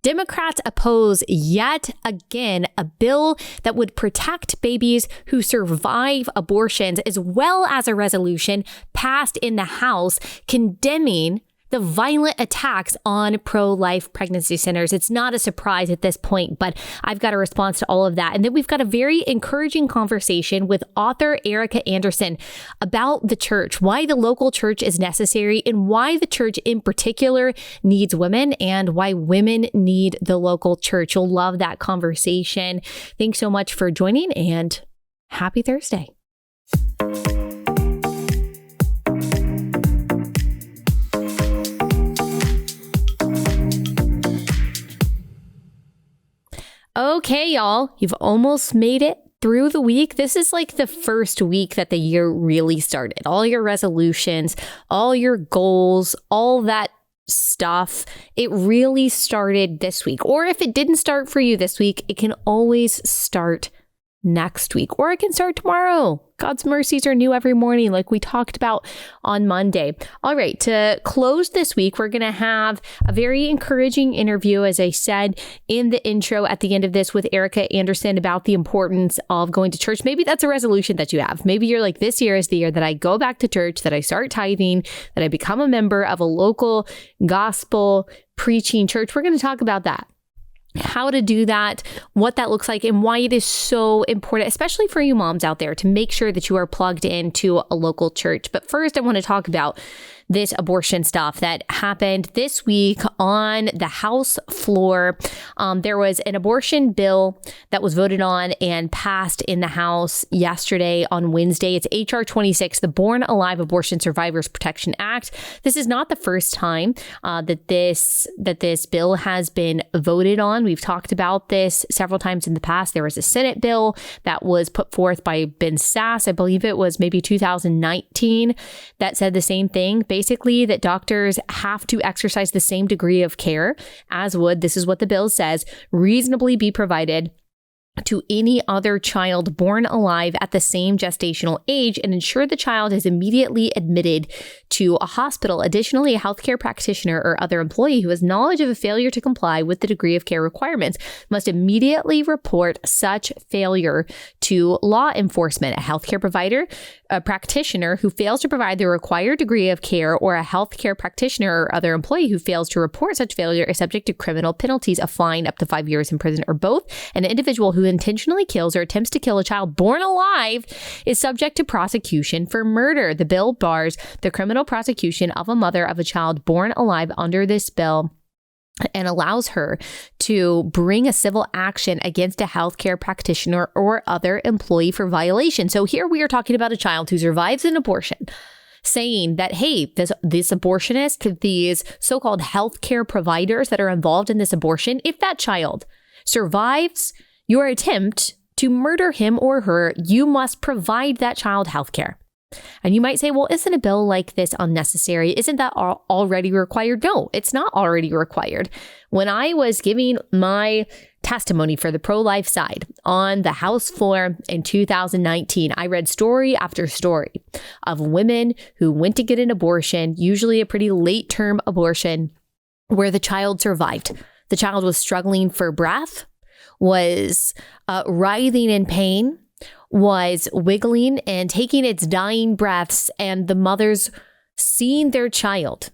Democrats oppose yet again a bill that would protect babies who survive abortions, as well as a resolution passed in the House condemning the violent attacks on pro-life pregnancy centers. It's not a surprise at this point, but I've got a response to all of that. And then we've got a very encouraging conversation with author Ericka Andersen about the church, why the local church is necessary, and why the church in particular needs women, and why women need the local church. You'll love that conversation. Thanks so much for joining, and happy Thursday. Okay, y'all, you've almost made it through the week. This is like the first week that the year really started. All your resolutions, all your goals, all that stuff, it really started this week. Or if it didn't start for you this week, it can always start next week, or it can start tomorrow. God's mercies are new every morning, like we talked about on Monday. All right, to close this week, we're going to have a very encouraging interview, as I said in the intro at the end of this, with Ericka Andersen about the importance of going to church. Maybe that's a resolution that you have. Maybe you're like, this year is the year that I go back to church, that I start tithing, that I become a member of a local gospel preaching church. We're going to talk about that. How to do that, what that looks like, and why it is so important, especially for you moms out there, to make sure that you are plugged into a local church. But first, I want to talk about this abortion stuff that happened this week on the House floor. There was an abortion bill that was voted on and passed in the House yesterday on Wednesday. It's H.R. 26, the Born Alive Abortion Survivors Protection Act. This is not the first time that this bill has been voted on. We've talked about this several times in the past. There was a Senate bill that was put forth by Ben Sass. I believe it was maybe 2019 that said the same thing. Basically, that doctors have to exercise the same degree of care as would, this is what the bill says, reasonably be provided to any other child born alive at the same gestational age, and ensure the child is immediately admitted to a hospital. Additionally, a healthcare practitioner or other employee who has knowledge of a failure to comply with the degree of care requirements must immediately report such failure to law enforcement. A healthcare provider, a practitioner who fails to provide the required degree of care, or a healthcare practitioner or other employee who fails to report such failure is subject to criminal penalties, a fine up to 5 years in prison, or both. An individual who intentionally kills or attempts to kill a child born alive is subject to prosecution for murder. The bill bars the criminal prosecution of a mother of a child born alive under this bill and allows her to bring a civil action against a healthcare practitioner or other employee for violation. So here we are talking about a child who survives an abortion, saying that, hey, this abortionist, these so-called healthcare providers that are involved in this abortion, if that child survives your attempt to murder him or her, you must provide that child healthcare. And you might say, well, isn't a bill like this unnecessary? Isn't that already required? No, it's not already required. When I was giving my testimony for the pro-life side on the House floor in 2019, I read story after story of women who went to get an abortion, usually a pretty late-term abortion, where the child survived. The child was struggling for breath, was writhing in pain, was wiggling and taking its dying breaths, and the mothers, seeing their child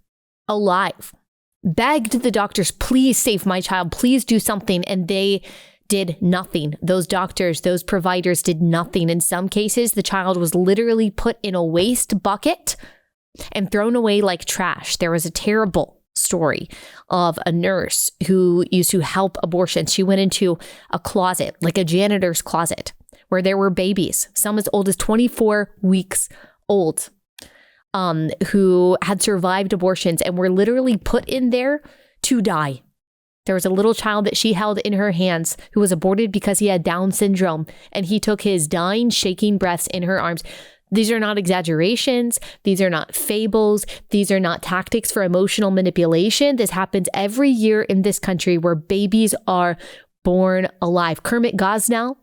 alive, begged the doctors, please save my child, please do something, and they did nothing. Those doctors, those providers did nothing. In some cases, the child was literally put in a waste bucket and thrown away like trash. There was a terrible story of a nurse who used to help abortions. She went into a closet, like a janitor's closet, where there were babies, some as old as 24 weeks old, who had survived abortions and were literally put in there to die. There was a little child that she held in her hands who was aborted because he had Down syndrome, and he took his dying, shaking breaths in her arms. These are not exaggerations. These are not fables. These are not tactics for emotional manipulation. This happens every year in this country, where babies are born alive. Kermit Gosnell,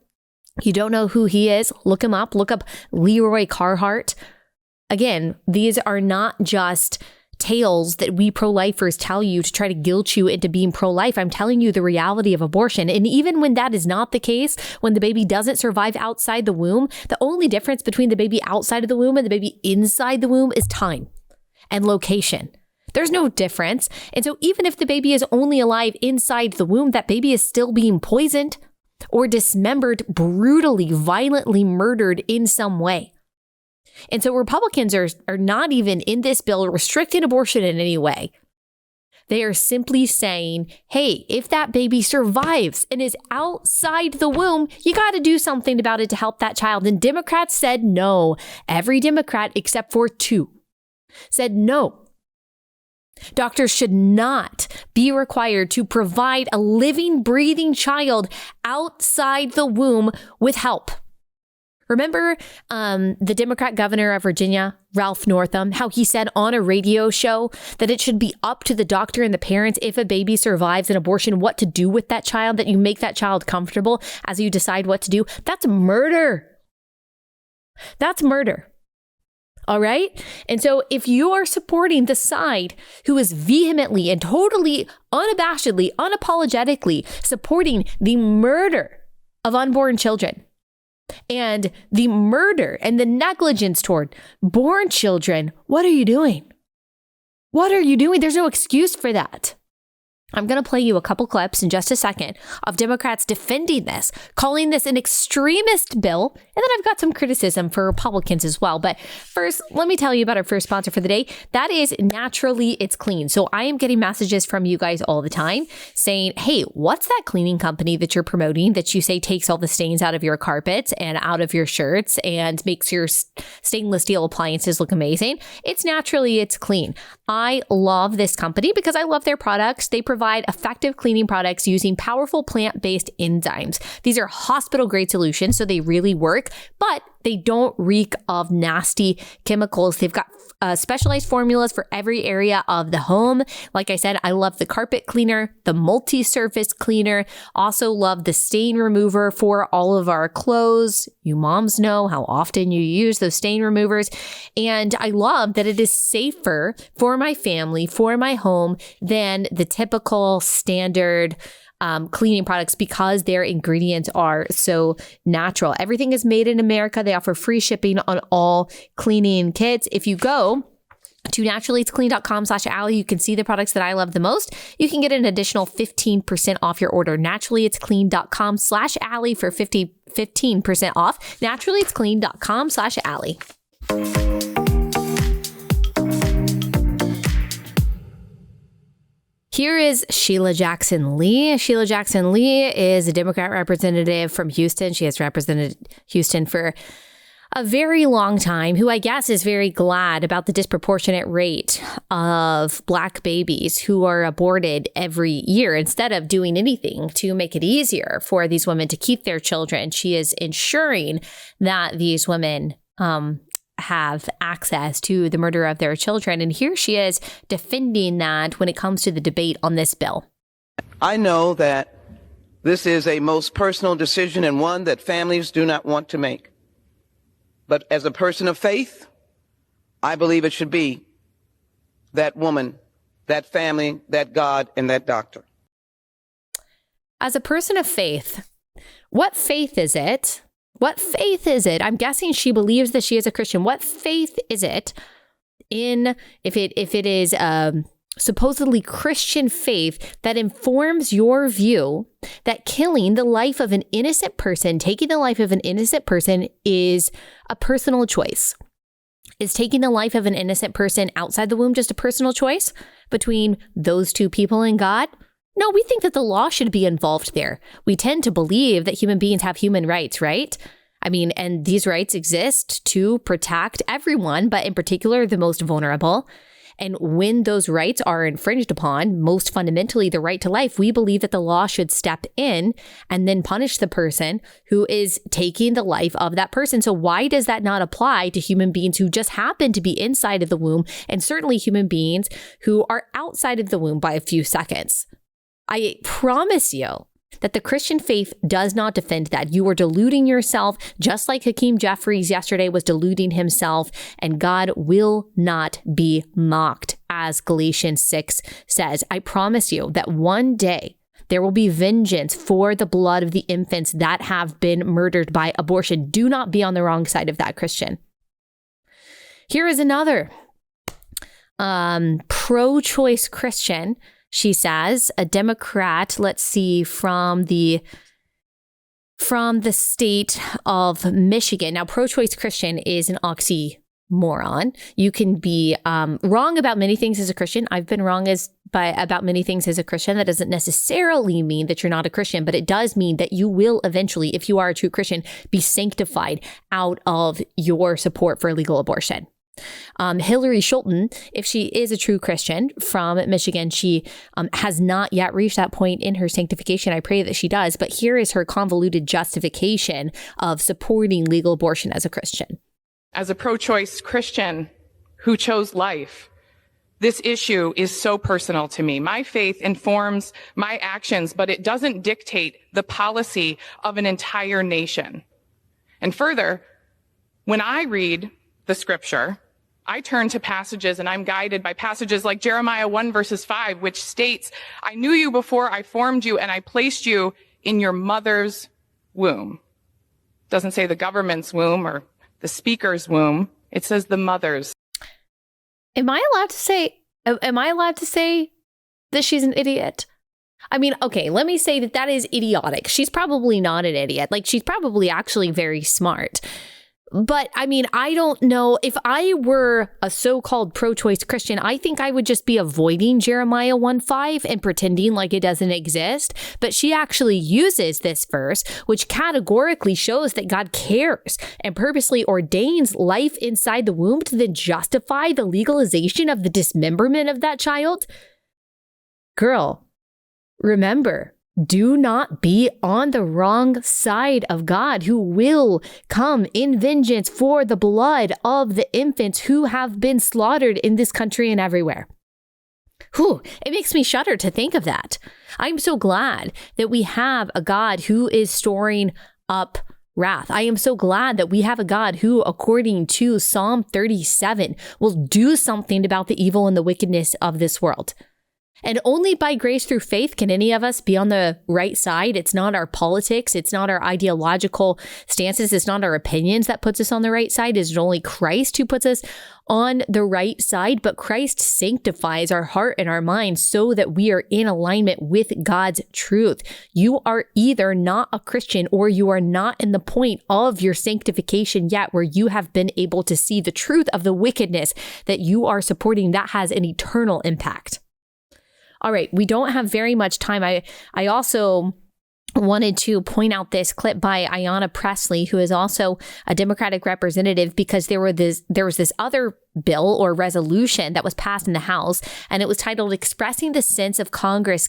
you don't know who he is? Look him up. Look up Leroy Carhart. Again, these are not just tales that we pro-lifers tell you to try to guilt you into being pro-life. I'm telling you the reality of abortion. And even when that is not the case, when the baby doesn't survive outside the womb, the only difference between the baby outside of the womb and the baby inside the womb is time and location. There's no difference. And so even if the baby is only alive inside the womb, that baby is still being poisoned or dismembered, brutally, violently murdered in some way. And so Republicans are not even in this bill restricting abortion in any way. They are simply saying, hey, if that baby survives and is outside the womb, you got to do something about it to help that child. And Democrats said no. Every Democrat except for 2 said no. Doctors should not be required to provide a living, breathing child outside the womb with help. Remember the Democrat governor of Virginia, Ralph Northam, how he said on a radio show that it should be up to the doctor and the parents, if a baby survives an abortion, what to do with that child, that you make that child comfortable as you decide what to do? That's murder. That's murder. All right. And so if you are supporting the side who is vehemently and totally unabashedly, unapologetically supporting the murder of unborn children and the murder and the negligence toward born children, what are you doing? What are you doing? There's no excuse for that. I'm going to play you a couple clips in just a second of Democrats defending this, calling this an extremist bill. And then I've got some criticism for Republicans as well. But first, let me tell you about our first sponsor for the day. That is Naturally It's Clean. So I am getting messages from you guys all the time saying, hey, what's that cleaning company that you're promoting that you say takes all the stains out of your carpets and out of your shirts and makes your stainless steel appliances look amazing? It's Naturally It's Clean. I love this company because I love their products. They provide effective cleaning products using powerful plant-based enzymes. These are hospital-grade solutions, so they really work, but they don't reek of nasty chemicals. They've got specialized formulas for every area of the home. Like I said, I love the carpet cleaner, the multi-surface cleaner, also love the stain remover for all of our clothes. You moms know how often you use those stain removers. And I love that it is safer for my family, for my home, than the typical standard cleaning products because their ingredients are so natural. Everything is made in America. They offer free shipping on all cleaning kits. If you go to naturallyitsclean.com/Allie, you can see the products that I love the most. You can get an additional 15% off your order. Naturallyitsclean.com/Allie for 15% off. Naturallyitsclean.com/Allie. Here is Sheila Jackson Lee. Sheila Jackson Lee is a Democrat representative from Houston. She has represented Houston for a very long time, who I guess is very glad about the disproportionate rate of Black babies who are aborted every year. Instead of doing anything to make it easier for these women to keep their children, she is ensuring that these women have access to the murder of their children. And here she is defending that when it comes to the debate on this bill. I know that this is a most personal decision and one that families do not want to make. But as a person of faith, I believe it should be that woman, that family, that God, and that doctor. As a person of faith, what faith is it? What faith is it? I'm guessing she believes that she is a Christian. What faith is it in, if it is supposedly Christian faith, that informs your view that killing the life of an innocent person, taking the life of an innocent person, is a personal choice? Is taking the life of an innocent person outside the womb just a personal choice between those two people and God? No, we think that the law should be involved there. We tend to believe that human beings have human rights, right? I mean, and these rights exist to protect everyone, but in particular, the most vulnerable. And when those rights are infringed upon, most fundamentally the right to life, we believe that the law should step in and then punish the person who is taking the life of that person. So why does that not apply to human beings who just happen to be inside of the womb, and certainly human beings who are outside of the womb by a few seconds? I promise you that the Christian faith does not defend that. You are deluding yourself, just like Hakeem Jeffries yesterday was deluding himself, and God will not be mocked, as Galatians 6 says. I promise you that one day there will be vengeance for the blood of the infants that have been murdered by abortion. Do not be on the wrong side of that, Christian. Here is another pro-choice Christian. She says, a Democrat, let's see, from the state of Michigan. Now, pro-choice Christian is an oxymoron. You can be wrong about many things as a Christian. I've been wrong about many things as a Christian. That doesn't necessarily mean that you're not a Christian, but it does mean that you will eventually, if you are a true Christian, be sanctified out of your support for legal abortion. Hillary Schulten, if she is a true Christian from Michigan, she has not yet reached that point in her sanctification. I pray that she does. But here is her convoluted justification of supporting legal abortion as a Christian. As a pro-choice Christian who chose life, this issue is so personal to me. My faith informs my actions, but it doesn't dictate the policy of an entire nation. And further, when I read the scripture, I turn to passages and I'm guided by passages like Jeremiah 1 verses 5, which states, I knew you before I formed you and I placed you in your mother's womb. It doesn't say the government's womb or the speaker's womb. It says the mother's. Am I allowed to say that she's an idiot? I mean, okay, let me say that is idiotic. She's probably not an idiot. Like, she's probably actually very smart. But I mean, I don't know if I were a so-called pro-choice Christian, I think I would just be avoiding Jeremiah 1:5 and pretending like it doesn't exist. But she actually uses this verse, which categorically shows that God cares and purposely ordains life inside the womb to then justify the legalization of the dismemberment of that child. Girl, remember, do not be on the wrong side of God, who will come in vengeance for the blood of the infants who have been slaughtered in this country and everywhere. Whew, it makes me shudder to think of that. I'm so glad that we have a God who is storing up wrath. I am so glad that we have a God who, according to Psalm 37, will do something about the evil and the wickedness of this world. And only by grace through faith can any of us be on the right side. It's not our politics. It's not our ideological stances. It's not our opinions that puts us on the right side. It's only Christ who puts us on the right side. But Christ sanctifies our heart and our mind so that we are in alignment with God's truth. You are either not a Christian or you are not in the point of your sanctification yet, where you have been able to see the truth of the wickedness that you are supporting that has an eternal impact. All right, we don't have very much time. I also wanted to point out this clip by Ayanna Pressley, who is also a Democratic representative, because there was this other bill or resolution that was passed in the House, and it was titled Expressing the Sense of Congress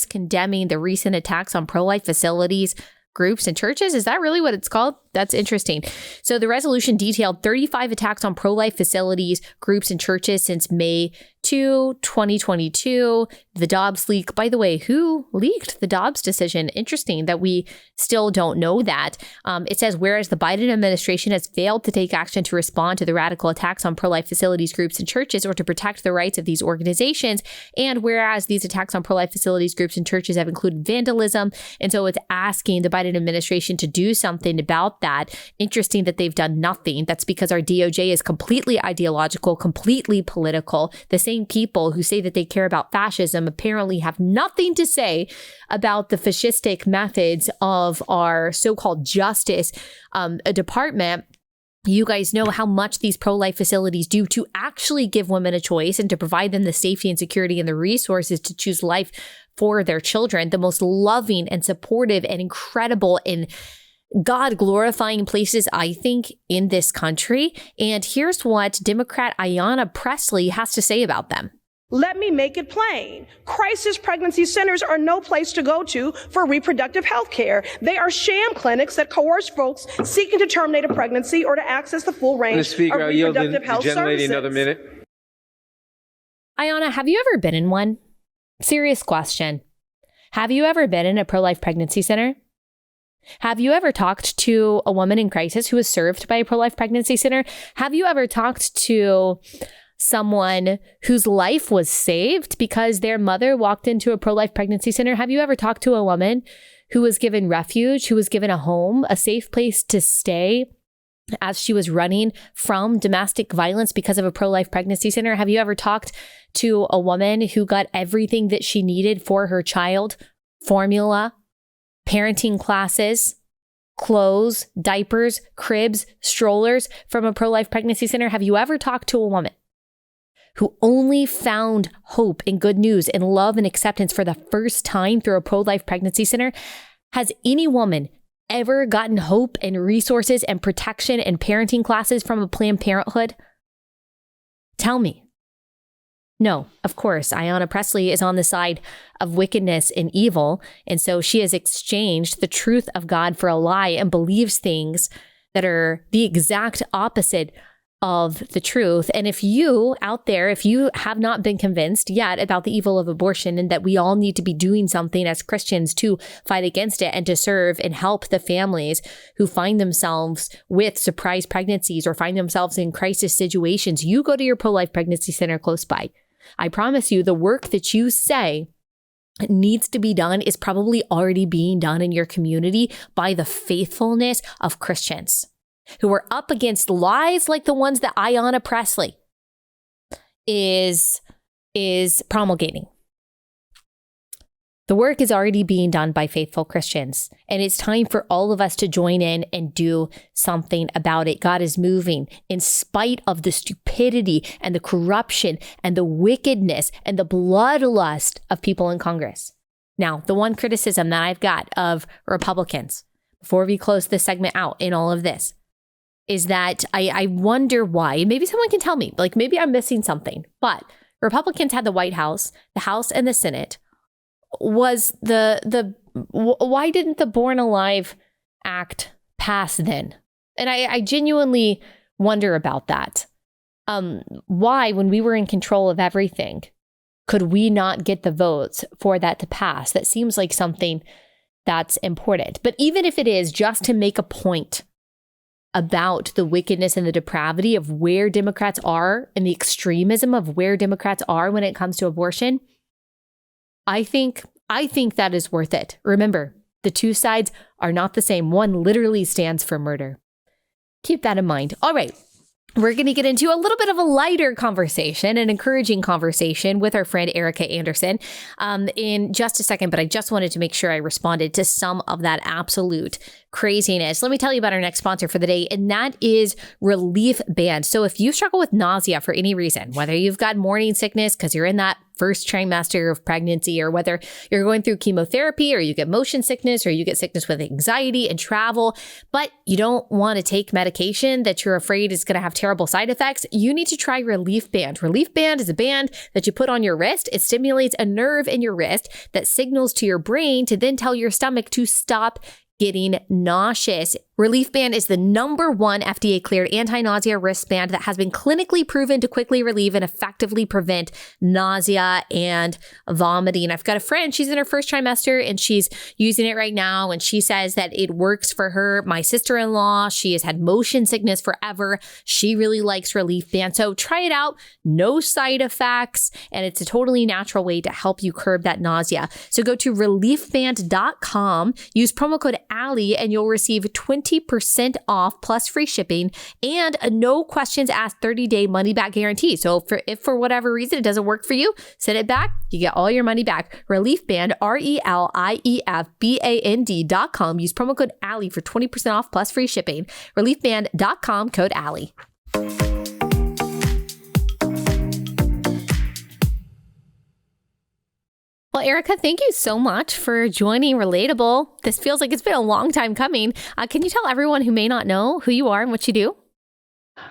condemning the recent attacks on pro-life facilities, groups, and churches. Is that really what it's called? That's interesting. So the resolution detailed 35 attacks on pro-life facilities, groups, and churches since May 2, 2022. The Dobbs leak. By the way, who leaked the Dobbs decision? Interesting that we still don't know that. It says, whereas the Biden administration has failed to take action to respond to the radical attacks on pro-life facilities, groups, and churches, or to protect the rights of these organizations, and whereas these attacks on pro-life facilities, groups, and churches have included vandalism, and so it's asking the Biden administration to do something about that. Interesting that they've done nothing. That's because our DOJ is completely ideological, completely political. The same people who say that they care about fascism apparently have nothing to say about the fascistic methods of our so-called justice department. You guys know how much these pro-life facilities do to actually give women a choice and to provide them the safety and security and the resources to choose life for their children. The most loving and supportive and incredible and God-glorifying places, I think, in this country. And here's what Democrat Ayanna Pressley has to say about them. Let me make it plain. Crisis pregnancy centers are no place to go to for reproductive health care. They are sham clinics that coerce folks seeking to terminate a pregnancy or to access the full range of reproductive health services. Another minute. Ayanna, have you ever been in one? Serious question. Have you ever been in a pro-life pregnancy center? Have you ever talked to a woman in crisis who was served by a pro-life pregnancy center? Have you ever talked to someone whose life was saved because their mother walked into a pro-life pregnancy center? Have you ever talked to a woman who was given refuge, who was given a home, a safe place to stay as she was running from domestic violence because of a pro-life pregnancy center? Have you ever talked to a woman who got everything that she needed for her child? Formula, parenting classes, clothes, diapers, cribs, strollers from a pro-life pregnancy center? Have you ever talked to a woman who only found hope and good news and love and acceptance for the first time through a pro-life pregnancy center? Has any woman ever gotten hope and resources and protection and parenting classes from a Planned Parenthood? Tell me. No, of course, Ayanna Pressley is on the side of wickedness and evil. And so she has exchanged the truth of God for a lie and believes things that are the exact opposite of the truth. And if you out there, if you have not been convinced yet about the evil of abortion and that we all need to be doing something as Christians to fight against it and to serve and help the families who find themselves with surprise pregnancies or find themselves in crisis situations, you go to your pro-life pregnancy center close by. I promise you, the work that you say needs to be done is probably already being done in your community by the faithfulness of Christians who are up against lies like the ones that Ayanna Pressley is promulgating. The work is already being done by faithful Christians, and it's time for all of us to join in and do something about it. God is moving in spite of the stupidity and the corruption and the wickedness and the bloodlust of people in Congress. Now, the one criticism that I've got of Republicans, before we close this segment out in all of this, is that I wonder why. Maybe someone can tell me, like maybe I'm missing something, but Republicans had the White House, the House and the Senate. Was why didn't the Born Alive Act pass then? And I genuinely wonder about that. Why, when we were in control of everything, could we not get the votes for that to pass? That seems like something that's important. But even if it is just to make a point about the wickedness and the depravity of where Democrats are and the extremism of where Democrats are when it comes to abortion, I think that is worth it. Remember, the two sides are not the same. One literally stands for murder. Keep that in mind. All right. We're going to get into a little bit of a lighter conversation, an encouraging conversation with our friend Ericka Andersen in just a second, but I just wanted to make sure I responded to some of that absolute craziness. Let me tell you about our next sponsor for the day, and that is Relief Band. So if you struggle with nausea for any reason, whether you've got morning sickness because you're in that first trimester of pregnancy, or whether you're going through chemotherapy, or you get motion sickness, or you get sickness with anxiety and travel, but you don't want to take medication that you're afraid is going to have terrible side effects, you need to try Relief Band. Relief Band is a band that you put on your wrist. It stimulates a nerve in your wrist that signals to your brain to then tell your stomach to stop getting nauseous. Relief Band is the #1 FDA-cleared anti-nausea wristband that has been clinically proven to quickly relieve and effectively prevent nausea and vomiting. I've got a friend, she's in her first trimester and she's using it right now, and she says that it works for her. My sister-in-law, she has had motion sickness forever. She really likes Relief Band. So try it out. No side effects, and it's a totally natural way to help you curb that nausea. So go to reliefband.com, use promo code Allie, and you'll receive 20% off plus free shipping and a no questions asked 30-day money back guarantee. So if for whatever reason it doesn't work for you, send it back. You get all your money back. Relief Band, ReliefBand.com. Use promo code Allie for 20% off plus free shipping. Reliefband.com, code Allie. Well, Ericka, thank you so much for joining Relatable. This feels like it's been a long time coming. Can you tell everyone who may not know who you are and what you do?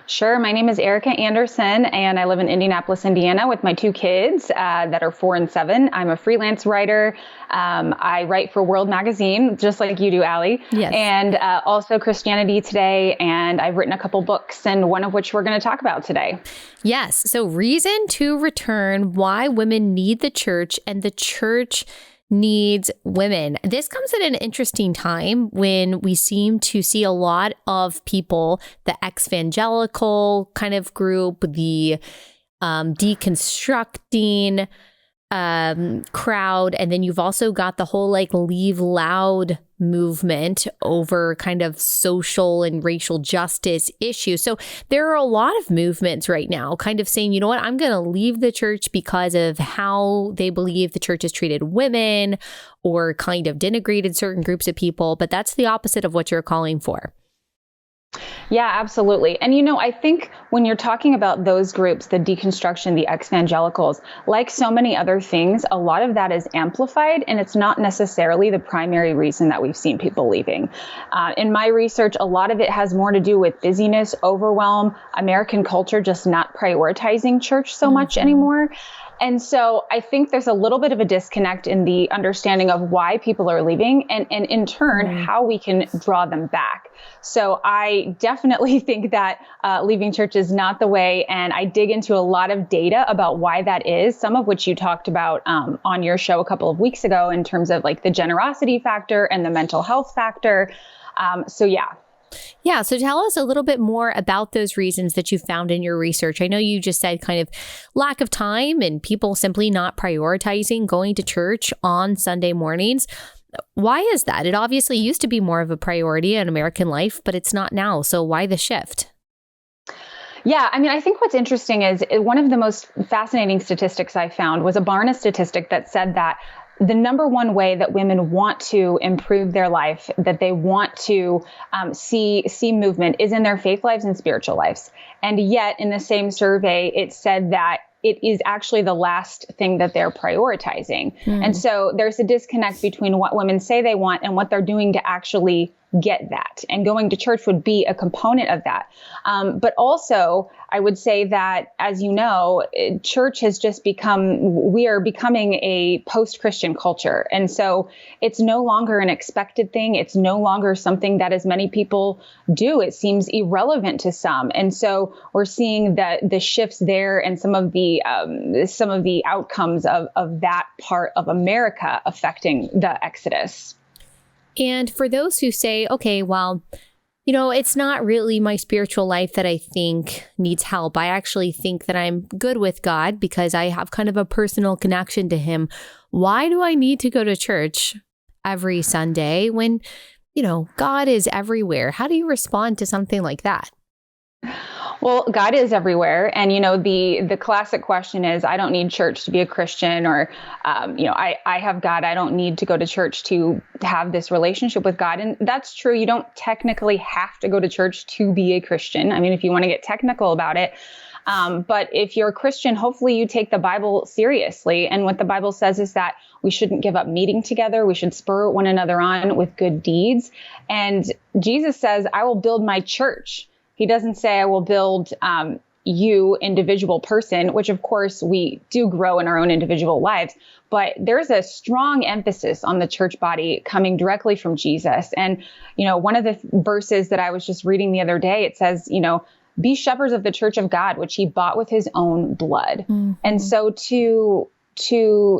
Sure. My name is Ericka Andersen, and I live in Indianapolis, Indiana, with my 2 kids that are 4 and 7. I'm a freelance writer. I write for World Magazine, just like you do, Allie. Yes. And also Christianity Today. And I've written a couple books, and one of which we're going to talk about today. Yes. So Reason to Return, Why Women Need the Church and the Church needs women. This comes at an interesting time when we seem to see a lot of people, the ex-evangelical kind of group, the deconstructing crowd. And then you've also got the whole like Leave Loud movement over kind of social and racial justice issues. So there are a lot of movements right now kind of saying, you know what, I'm going to leave the church because of how they believe the church has treated women or kind of denigrated certain groups of people. But that's the opposite of what you're calling for. Yeah, absolutely. And, I think when you're talking about those groups, the deconstruction, the ex-evangelicals, like so many other things, a lot of that is amplified, and it's not necessarily the primary reason that we've seen people leaving. In my research, a lot of it has more to do with busyness, overwhelm, American culture just not prioritizing church so much anymore. And so I think there's a little bit of a disconnect in the understanding of why people are leaving and in turn, how we can draw them back. So I definitely think that leaving church is not the way. And I dig into a lot of data about why that is, some of which you talked about on your show a couple of weeks ago in terms of like the generosity factor and the mental health factor. Yeah. So tell us a little bit more about those reasons that you found in your research. I know you just said kind of lack of time and people simply not prioritizing going to church on Sunday mornings. Why is that? It obviously used to be more of a priority in American life, but it's not now. So why the shift? Yeah, I think what's interesting is one of the most fascinating statistics I found was a Barna statistic that said that the number one way that women want to improve their life, that they want to see movement, is in their faith lives and spiritual lives. And yet in the same survey, it said that it is actually the last thing that they're prioritizing. And so there's a disconnect between what women say they want and what they're doing to actually get that. And going to church would be a component of that. But also, I would say that, as you know, church has just we are becoming a post-Christian culture. And so it's no longer an expected thing. It's no longer something that as many people do. It seems irrelevant to some. And so we're seeing the shifts there and some of the outcomes of that part of America affecting the exodus. And for those who say, okay, well, it's not really my spiritual life that I think needs help. I actually think that I'm good with God because I have kind of a personal connection to him. Why do I need to go to church every Sunday when, God is everywhere? How do you respond to something like that? Well, God is everywhere. And, the classic question is, I don't need church to be a Christian, or, I have God. I don't need to go to church to have this relationship with God. And that's true. You don't technically have to go to church to be a Christian. If you want to get technical about it. But if you're a Christian, hopefully you take the Bible seriously. And what the Bible says is that we shouldn't give up meeting together. We should spur one another on with good deeds. And Jesus says, I will build my church. He doesn't say I will build you, individual person, which of course we do grow in our own individual lives. But there's a strong emphasis on the church body coming directly from Jesus. And, one of the verses that I was just reading the other day, it says, be shepherds of the church of God, which he bought with his own blood. Mm-hmm. And so to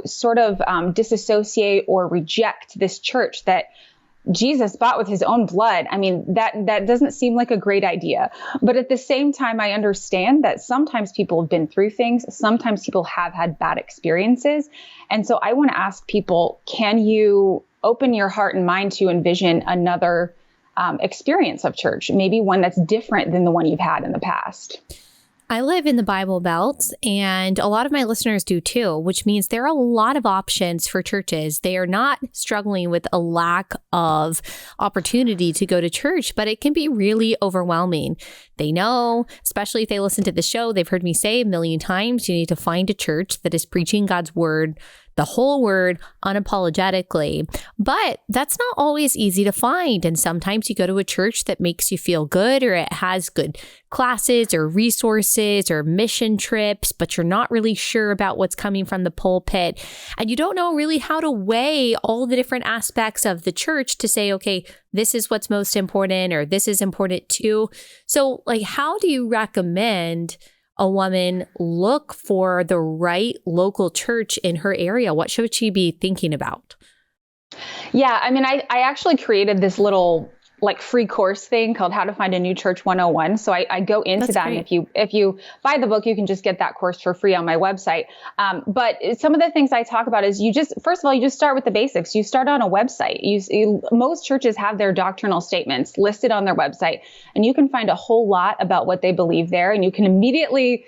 sort of disassociate or reject this church that Jesus bought with his own blood, that doesn't seem like a great idea. But at the same time, I understand that sometimes people have been through things. Sometimes people have had bad experiences. And so I want to ask people, can you open your heart and mind to envision another experience of church, maybe one that's different than the one you've had in the past? I live in the Bible Belt, and a lot of my listeners do too, which means there are a lot of options for churches. They are not struggling with a lack of opportunity to go to church, but it can be really overwhelming. They know, especially if they listen to the show, they've heard me say a million times, you need to find a church that is preaching God's word, the whole word, unapologetically. But that's not always easy to find. And sometimes you go to a church that makes you feel good, or it has good classes or resources or mission trips, but you're not really sure about what's coming from the pulpit. And you don't know really how to weigh all the different aspects of the church to say, okay, this is what's most important, or this is important too. So how do you recommend a woman look for the right local church in her area? What should she be thinking about? Yeah, I mean, I actually created this little free course thing called How to Find a New Church 101. So I go into That's that. great. And if you buy the book, you can just get that course for free on my website. But some of the things I talk about is first of all, you just start with the basics. You start on a website. Most churches have their doctrinal statements listed on their website, and you can find a whole lot about what they believe there. And you can immediately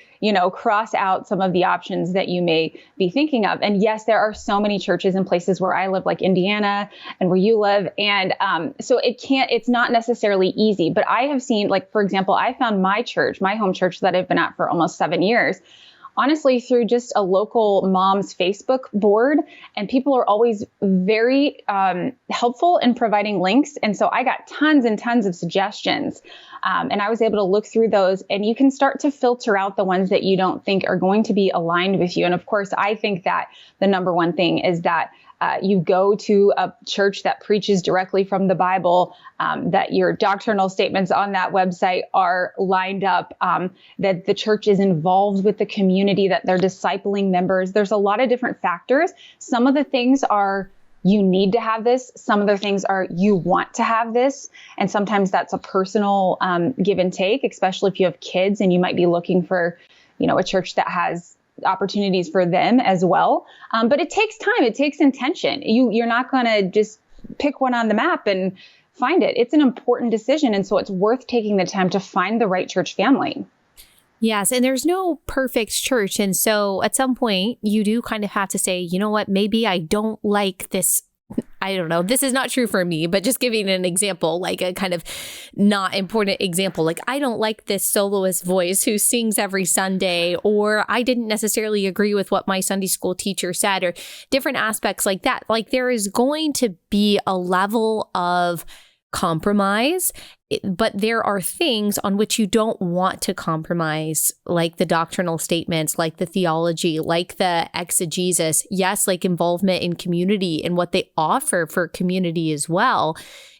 cross out some of the options that you may be thinking of. And yes, there are so many churches in places where I live, like Indiana and where you live. And so it's not necessarily easy, but I have seen, for example, I found my church, my home church that I've been at for almost 7 years, honestly, through just a local mom's Facebook board. And people are always very helpful in providing links. And so I got tons and tons of suggestions. And I was able to look through those, and you can start to filter out the ones that you don't think are going to be aligned with you. And of course, I think that the number one thing is that you go to a church that preaches directly from the Bible, that your doctrinal statements on that website are lined up, that the church is involved with the community, that they're discipling members. There's a lot of different factors. Some of the things are you need to have this. Some of the things are you want to have this. And sometimes that's a personal give and take, especially if you have kids and you might be looking for, a church that has opportunities for them as well. But it takes time. It takes intention. You're not going to just pick one on the map and find it. It's an important decision. And so it's worth taking the time to find the right church family. Yes. And there's no perfect church. And so at some point you do kind of have to say, you know what, maybe I don't like this. I don't know. This is not true for me, but just giving an example, like a kind of not important example, like I don't like this soloist voice who sings every Sunday, or I didn't necessarily agree with what my Sunday school teacher said, or different aspects like that. Like there is going to be a level of compromise, but there are things on which you don't want to compromise, like the doctrinal statements, like the theology, like the exegesis. Yes, like involvement in community and what they offer for community as well.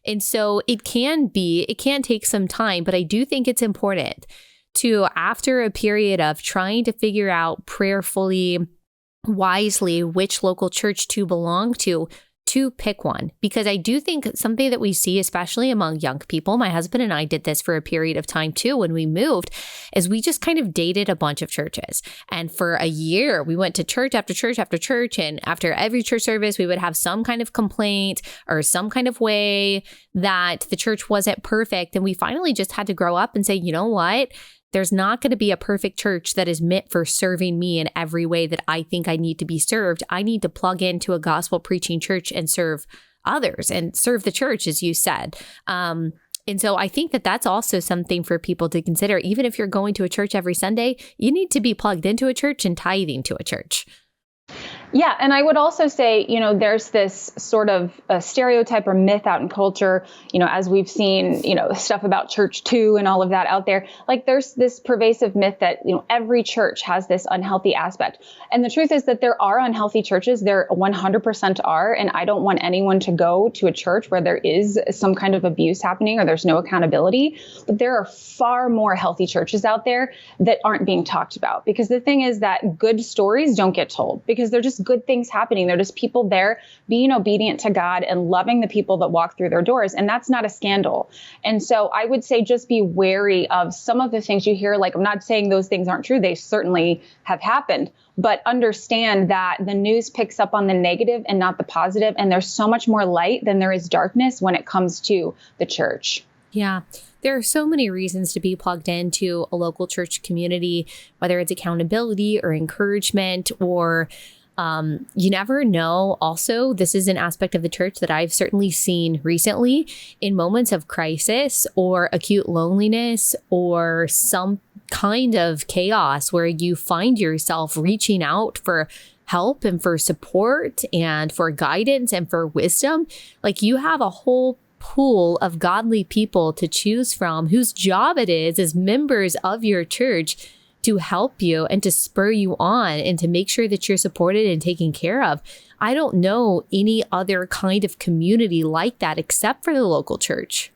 And so it can take some time, but I do think it's important to, after a period of trying to figure out prayerfully, wisely, which local church to belong to pick one. Because I do think something that we see, especially among young people, my husband and I did this for a period of time too when we moved, is we just kind of dated a bunch of churches. And for a year, we went to church after church after church. And after every church service, we would have some kind of complaint or some kind of way that the church wasn't perfect. And we finally just had to grow up and say, you know what? There's not going to be a perfect church that is meant for serving me in every way that I think I need to be served. I need to plug into a gospel preaching church and serve others and serve the church, as you said. And so I think that that's also something for people to consider. Even if you're going to a church every Sunday, you need to be plugged into a church and tithing to a church. Yeah. And I would also say, there's this sort of a stereotype or myth out in culture, as we've seen, stuff about church too and all of that out there. Like there's this pervasive myth that, every church has this unhealthy aspect. And the truth is that there are unhealthy churches. There 100% are. And I don't want anyone to go to a church where there is some kind of abuse happening or there's no accountability. But there are far more healthy churches out there that aren't being talked about. Because the thing is that good stories don't get told because they're just good things happening. They're just people there being obedient to God and loving the people that walk through their doors. And that's not a scandal. And so I would say just be wary of some of the things you hear. Like, I'm not saying those things aren't true. They certainly have happened. But understand that the news picks up on the negative and not the positive. And there's so much more light than there is darkness when it comes to the church. Yeah. There are so many reasons to be plugged into a local church community, whether it's accountability or encouragement or you never know. Also, this is an aspect of the church that I've certainly seen recently in moments of crisis or acute loneliness or some kind of chaos where you find yourself reaching out for help and for support and for guidance and for wisdom. Like you have a whole pool of godly people to choose from whose job it is as members of your church to help you and to spur you on and to make sure that you're supported and taken care of. I don't know any other kind of community like that except for the local church.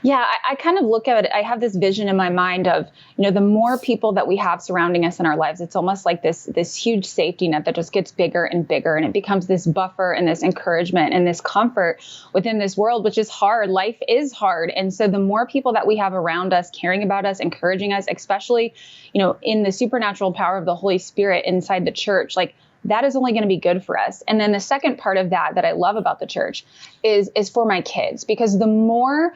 Yeah, I kind of look at it. I have this vision in my mind of, the more people that we have surrounding us in our lives, it's almost like this huge safety net that just gets bigger and bigger. And it becomes this buffer and this encouragement and this comfort within this world, which is hard. Life is hard. And so the more people that we have around us, caring about us, encouraging us, especially, in the supernatural power of the Holy Spirit inside the church, like, that is only going to be good for us. And then the second part of that I love about the church is for my kids, because the more,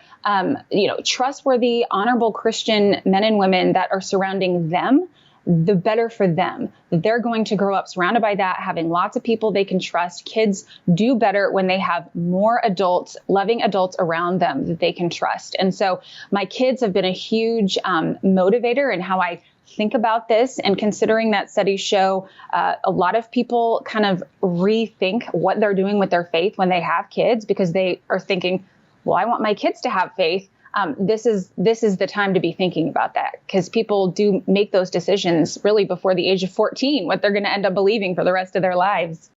trustworthy, honorable Christian men and women that are surrounding them, the better for them. They're going to grow up surrounded by that, having lots of people they can trust. Kids do better when they have more adults, loving adults around them that they can trust. And so my kids have been a huge motivator in how I think about this. And considering that studies show a lot of people kind of rethink what they're doing with their faith when they have kids, because they are thinking, well, I want my kids to have faith. This is the time to be thinking about that, because people do make those decisions really before the age of 14, what they're going to end up believing for the rest of their lives.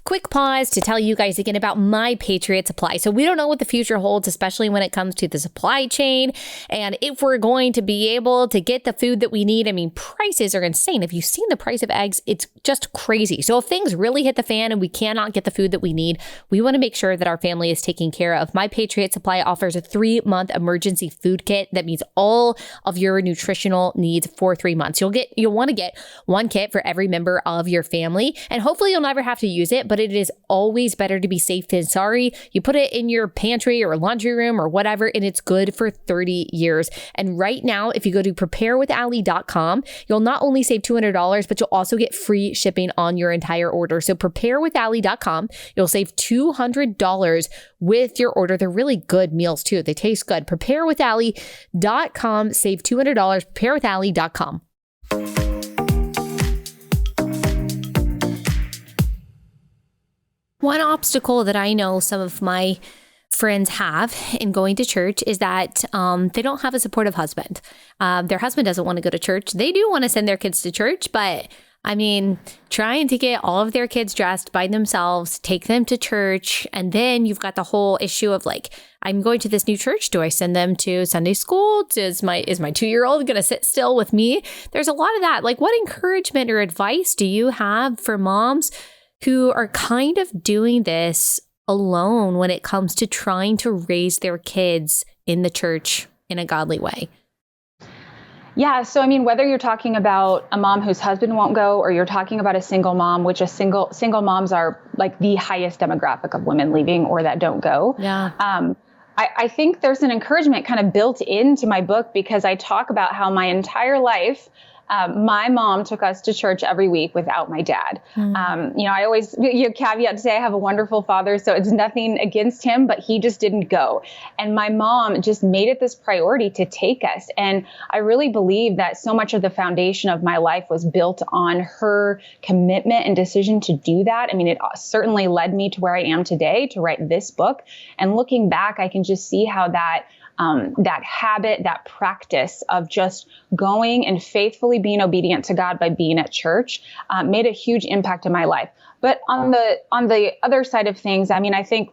Quick pause to tell you guys again about My Patriot Supply. So we don't know what the future holds, especially when it comes to the supply chain and if we're going to be able to get the food that we need. I mean, prices are insane. If you've seen the price of eggs, it's just crazy. So if things really hit the fan and we cannot get the food that we need, we want to make sure that our family is taken care of. My Patriot Supply offers a 3-month emergency food kit that meets all of your nutritional needs for 3 months. You'll want to get one kit for every member of your family, and hopefully you'll never have to use it, but it is always better to be safe than sorry. You put it in your pantry or laundry room or whatever, and it's good for 30 years. And right now, if you go to preparewithallie.com, you'll not only save $200, but you'll also get free shipping on your entire order. So preparewithallie.com, you'll save $200 with your order. They're really good meals too. They taste good. Preparewithallie.com, save $200, preparewithallie.com. One obstacle that I know some of my friends have in going to church is that they don't have a supportive husband. Their husband doesn't want to go to church. They do want to send their kids to church, but I mean, trying to get all of their kids dressed by themselves, take them to church, and then you've got the whole issue of like, I'm going to this new church. Do I send them to Sunday school? Is my 2-year-old going to sit still with me? There's a lot of that. Like, what encouragement or advice do you have for moms who are kind of doing this alone when it comes to trying to raise their kids in the church in a godly way? Yeah. So, I mean, whether you're talking about a mom whose husband won't go, or you're talking about a single mom, which single moms are like the highest demographic of women leaving or that don't go. Yeah. I think there's an encouragement kind of built into my book, because I talk about how my entire life, my mom took us to church every week without my dad. I always caveat to say I have a wonderful father, so it's nothing against him, but he just didn't go. And my mom just made it this priority to take us. And I really believe that so much of the foundation of my life was built on her commitment and decision to do that. I mean, it certainly led me to where I am today to write this book. And looking back, I can just see how that habit, that practice of just going and faithfully being obedient to God by being at church made a huge impact in my life. But on the other side of things, I mean, I think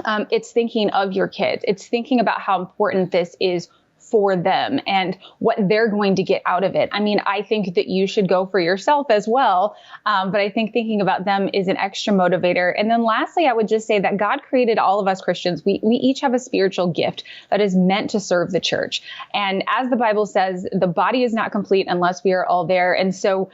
it's thinking of your kids. It's thinking about how important this is for them and what they're going to get out of it. I mean, I think that you should go for yourself as well. But I think thinking about them is an extra motivator. And then lastly, I would just say that God created all of us Christians. We each have a spiritual gift that is meant to serve the church. And as the Bible says, the body is not complete unless we are all there. And so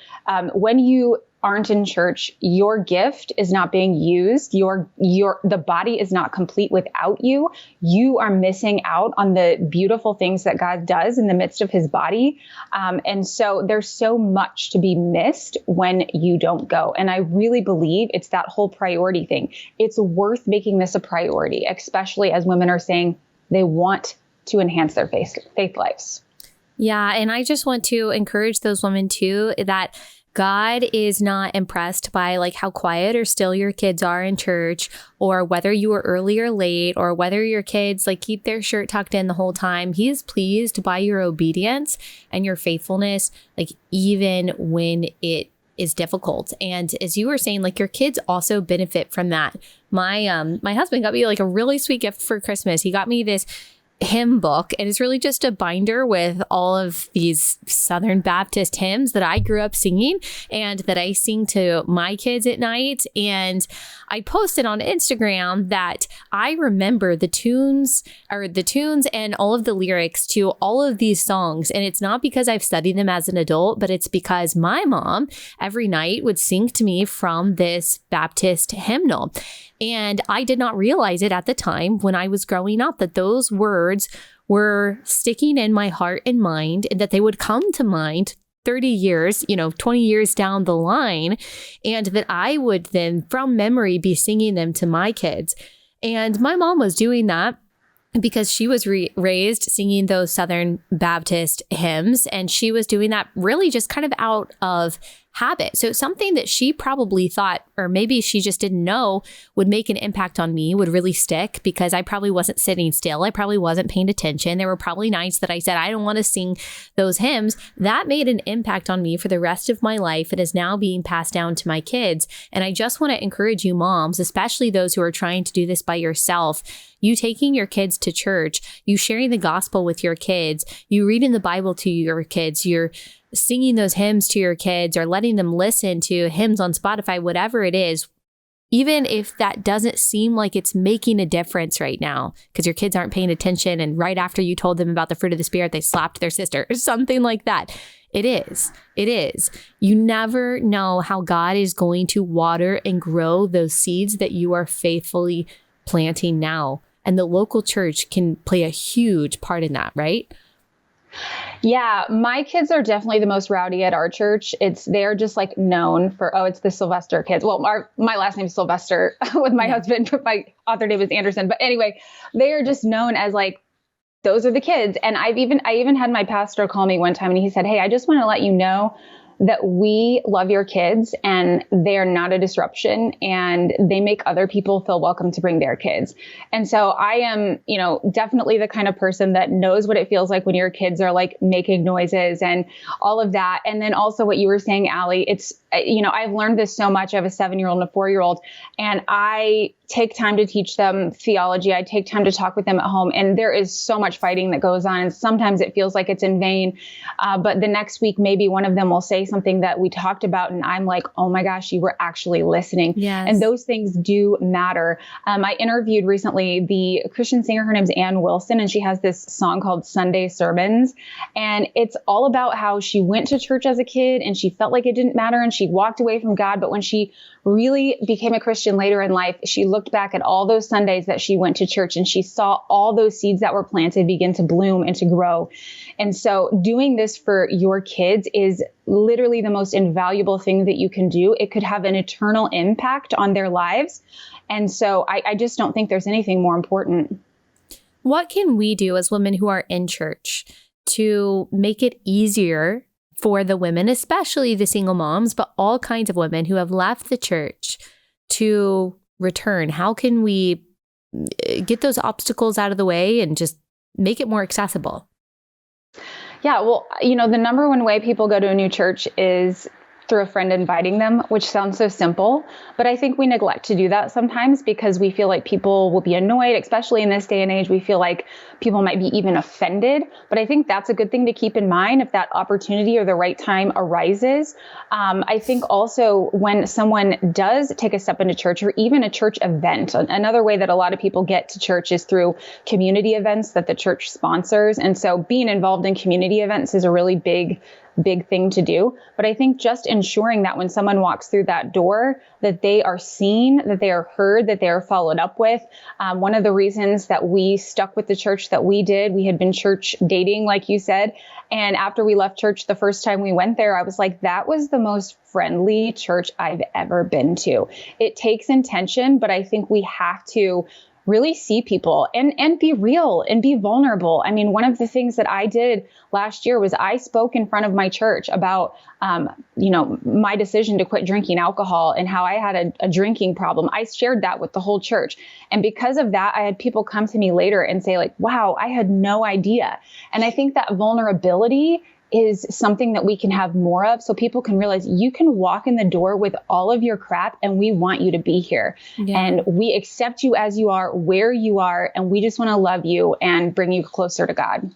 when you aren't in church, your gift is not being used. The body is not complete without you. You are missing out on the beautiful things that God does in the midst of his body. And so there's so much to be missed when you don't go. And I really believe it's that whole priority thing. It's worth making this a priority, especially as women are saying they want to enhance their faith lives. Yeah. And I just want to encourage those women too, that God is not impressed by like how quiet or still your kids are in church, or whether you are early or late, or whether your kids like keep their shirt tucked in the whole time. He is pleased by your obedience and your faithfulness, like even when it is difficult. And as you were saying, like your kids also benefit from that. My husband got me like a really sweet gift for Christmas. He got me this hymn book, and it's really just a binder with all of these Southern Baptist hymns that I grew up singing and that I sing to my kids at night. And I posted on Instagram that I remember the tunes and all of the lyrics to all of these songs. And it's not because I've studied them as an adult, but it's because my mom every night would sing to me from this Baptist hymnal. And I did not realize it at the time when I was growing up that those words were sticking in my heart and mind, and that they would come to mind 30 years, 20 years down the line, and that I would then from memory be singing them to my kids. And my mom was doing that because she was raised singing those Southern Baptist hymns, and she was doing that really just kind of out of habit. So something that she probably thought, or maybe she just didn't know, would make an impact on me would really stick because I probably wasn't sitting still. I probably wasn't paying attention. There were probably nights that I said, I don't want to sing those hymns. That made an impact on me for the rest of my life. It is now being passed down to my kids. And I just want to encourage you moms, especially those who are trying to do this by yourself, you taking your kids to church, you sharing the gospel with your kids, you reading the Bible to your kids, you're singing those hymns to your kids or letting them listen to hymns on Spotify, whatever it is, even if that doesn't seem like it's making a difference right now because your kids aren't paying attention and right after you told them about the fruit of the Spirit, they slapped their sister or something like that. It is. You never know how God is going to water and grow those seeds that you are faithfully planting now. And the local church can play a huge part in that, right? Yeah, my kids are definitely the most rowdy at our church. They're just like known for, it's the Sylvester kids. Well, my last name is Sylvester with my husband, but my author name is Andersen. But anyway, they are just known as like, those are the kids. And I even had my pastor call me one time and he said, hey, I just want to let you know that we love your kids and they are not a disruption and they make other people feel welcome to bring their kids. And so I am, definitely the kind of person that knows what it feels like when your kids are like making noises and all of that. And then also what you were saying, Allie, it's, I've learned this so much. I have a 7-year-old and a 4-year-old, and I take time to teach them theology. I take time to talk with them at home. And there is so much fighting that goes on. And sometimes it feels like it's in vain. But the next week, maybe one of them will say something that we talked about. And I'm like, oh my gosh, you were actually listening. Yes. And those things do matter. I interviewed recently the Christian singer. Her name's Ann Wilson, and she has this song called Sunday Sermons. And it's all about how she went to church as a kid and she felt like it didn't matter. And she walked away from God. But when she really became a Christian later in life, she looked back at all those Sundays that she went to church and she saw all those seeds that were planted begin to bloom and to grow. And so doing this for your kids is literally the most invaluable thing that you can do. It could have an eternal impact on their lives. And so I just don't think there's anything more important. What can we do as women who are in church to make it easier for the women, especially the single moms, but all kinds of women who have left the church to return? How can we get those obstacles out of the way and just make it more accessible? Yeah, well, the number one way people go to a new church is through a friend inviting them, which sounds so simple, but I think we neglect to do that sometimes because we feel like people will be annoyed, especially in this day and age. We feel like people might be even offended, but I think that's a good thing to keep in mind if that opportunity or the right time arises. I think also when someone does take a step into church or even a church event, another way that a lot of people get to church is through community events that the church sponsors. And so being involved in community events is a really big thing to do. But I think just ensuring that when someone walks through that door, that they are seen, that they are heard, that they are followed up with. One of the reasons that we stuck with the church that we did, we had been church dating, like you said. And after we left church the first time we went there, I was like, that was the most friendly church I've ever been to. It takes intention, but I think we have to really see people and be real and be vulnerable. I mean, one of the things that I did last year was I spoke in front of my church about, my decision to quit drinking alcohol and how I had a drinking problem. I shared that with the whole church. And because of that, I had people come to me later and say like, wow, I had no idea. And I think that vulnerability is something that we can have more of, so people can realize you can walk in the door with all of your crap and we want you to be here. Yeah. And we accept you as you are, where you are, and we just want to love you and bring you closer to God.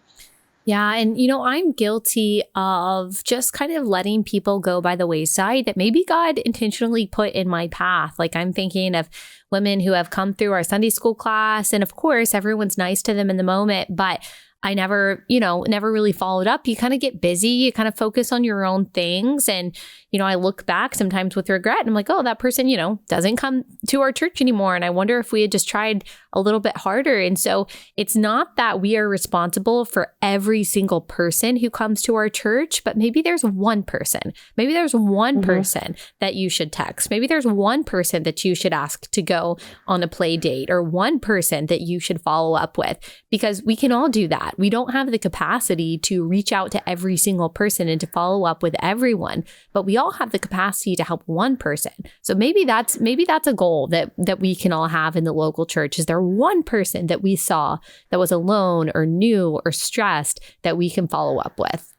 Yeah. And, you know, I'm guilty of just kind of letting people go by the wayside that maybe God intentionally put in my path. Like, I'm thinking of women who have come through our Sunday school class. And of course, everyone's nice to them in the moment, but I never really followed up. You kind of get busy. You kind of focus on your own things. And, you know, I look back sometimes with regret and I'm like, oh, that person, you know, doesn't come to our church anymore. And I wonder if we had just tried a little bit harder. And so it's not that we are responsible for every single person who comes to our church, but maybe there's one person. Maybe there's one person that you should text. Maybe there's one person that you should ask to go on a play date, or one person that you should follow up with, because we can all do that. We don't have the capacity to reach out to every single person and to follow up with everyone, but we all have the capacity to help one person. So maybe that's a goal that we can all have in the local church. Is there one person that we saw that was alone or new or stressed that we can follow up with?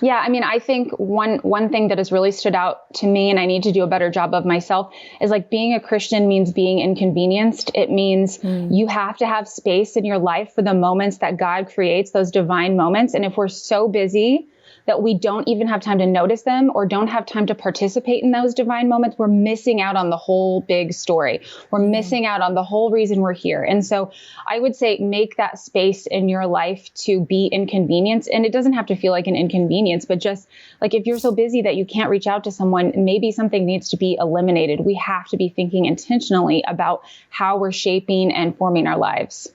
Yeah, I mean, I think one thing that has really stood out to me, and I need to do a better job of myself, is like being a Christian means being inconvenienced. It means you have to have space in your life for the moments that God creates, those divine moments. And if we're so busy that we don't even have time to notice them or don't have time to participate in those divine moments, we're missing out on the whole big story. We're missing out on the whole reason we're here. And so I would say make that space in your life to be inconvenienced. And it doesn't have to feel like an inconvenience, but just like if you're so busy that you can't reach out to someone, maybe something needs to be eliminated. We have to be thinking intentionally about how we're shaping and forming our lives.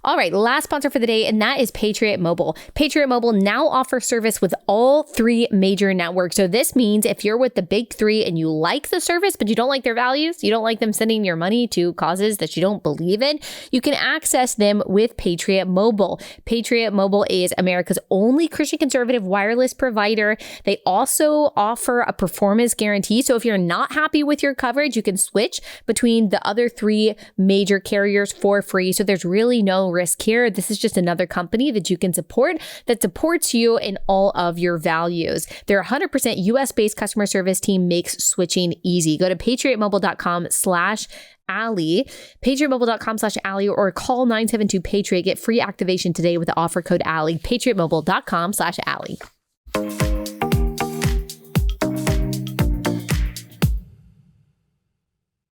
All right, last sponsor for the day, and that is Patriot Mobile. Patriot Mobile now offers service with all three major networks. So this means if you're with the big three and you like the service, but you don't like their values, you don't like them sending your money to causes that you don't believe in, you can access them with Patriot Mobile. Patriot Mobile is America's only Christian conservative wireless provider. They also offer a performance guarantee. So if you're not happy with your coverage, you can switch between the other three major carriers for free. So there's really no risk here. This is just another company that you can support that supports you in all of your values. Their 100% US-based customer service team makes switching easy. Go to patriotmobile.com/Allie, patriotmobile.com/Allie, or call 972-PATRIOT. Get free activation today with the offer code Allie, patriotmobile.com/Allie.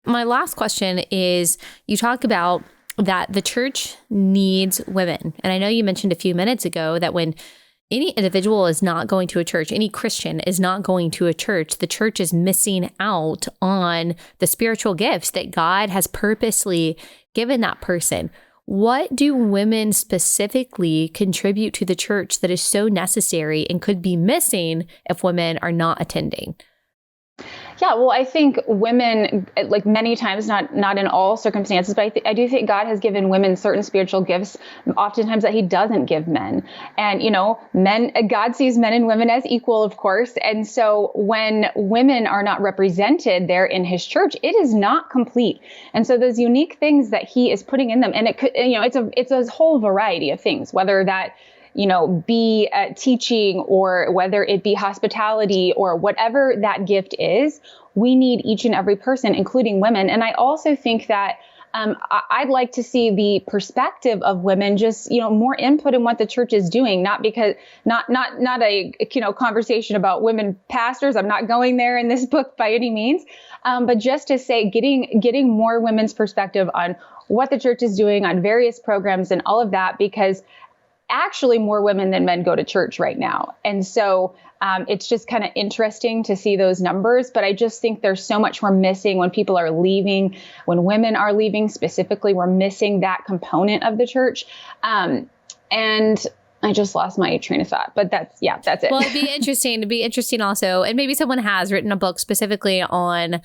My last question is, you talk about that the church needs women. And I know you mentioned a few minutes ago that when any individual is not going to a church, any Christian is not going to a church, the church is missing out on the spiritual gifts that God has purposely given that person. What do women specifically contribute to the church that is so necessary and could be missing if women are not attending? Yeah, well, I think women, like many times, not in all circumstances, but I do think God has given women certain spiritual gifts, oftentimes that he doesn't give men. And, you know, God sees men and women as equal, of course. And so when women are not represented there in his church, it is not complete. And so those unique things that he is putting in them, and it could, you know, it's a whole variety of things, whether that, you know, be teaching or whether it be hospitality or whatever that gift is, we need each and every person, including women. And I also think that I'd like to see the perspective of women, just, you know, more input in what the church is doing, not because not a, you know, conversation about women pastors. I'm not going there in this book by any means, but just to say getting more women's perspective on what the church is doing on various programs and all of that, because actually more women than men go to church right now. And so it's just kind of interesting to see those numbers. But I just think there's so much we're missing when people are leaving, when women are leaving specifically, we're missing that component of the church. And I just lost my train of thought, but that's it. Well, it'd be interesting also. And maybe someone has written a book specifically on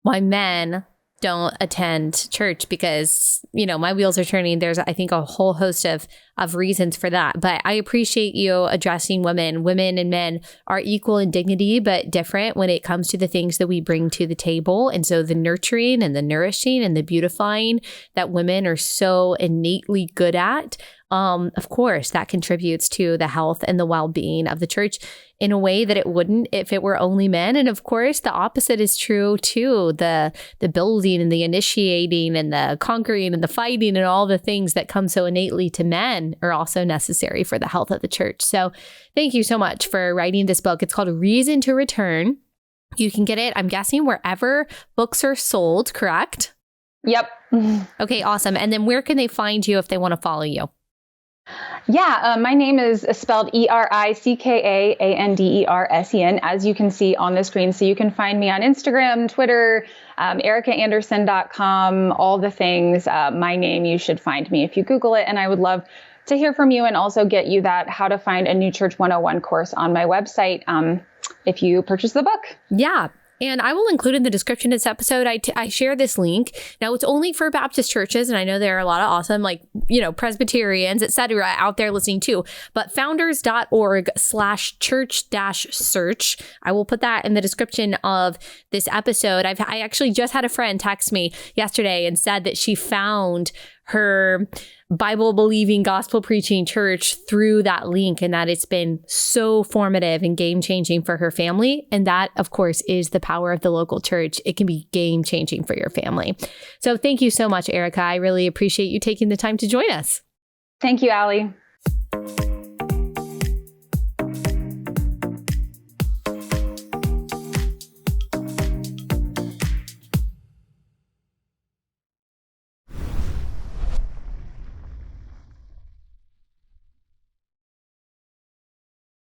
why men don't attend church because, my wheels are turning. There's, I think, a whole host of reasons for that. But I appreciate you addressing women. Women and men are equal in dignity, but different when it comes to the things that we bring to the table. And so the nurturing and the nourishing and the beautifying that women are so innately good at, of course, that contributes to the health and the well-being of the church in a way that it wouldn't if it were only men. And of course, the opposite is true too. The building and the initiating and the conquering and the fighting and all the things that come so innately to men are also necessary for the health of the church. So thank you so much for writing this book. It's called Reason to Return. You can get it, I'm guessing, wherever books are sold, correct? Yep. Okay, awesome. And then where can they find you if they want to follow you? Yeah, my name is spelled ErickaAndersen, as you can see on the screen. So you can find me on Instagram, Twitter, ErickaAndersen.com, all the things. My name, you should find me if you Google it. And I would love to hear from you and also get you that How to Find a New Church 101 course on my website if you purchase the book. Yeah. And I will include in the description of this episode, I share this link. Now, it's only for Baptist churches, and I know there are a lot of awesome, Presbyterians, et cetera, out there listening too. But founders.org/church-search. I will put that in the description of this episode. I actually just had a friend text me yesterday and said that she found her Bible-believing, gospel-preaching church through that link, and that it's been so formative and game-changing for her family. And that, of course, is the power of the local church. It can be game-changing for your family. So thank you so much, Ericka. I really appreciate you taking the time to join us. Thank you, Allie.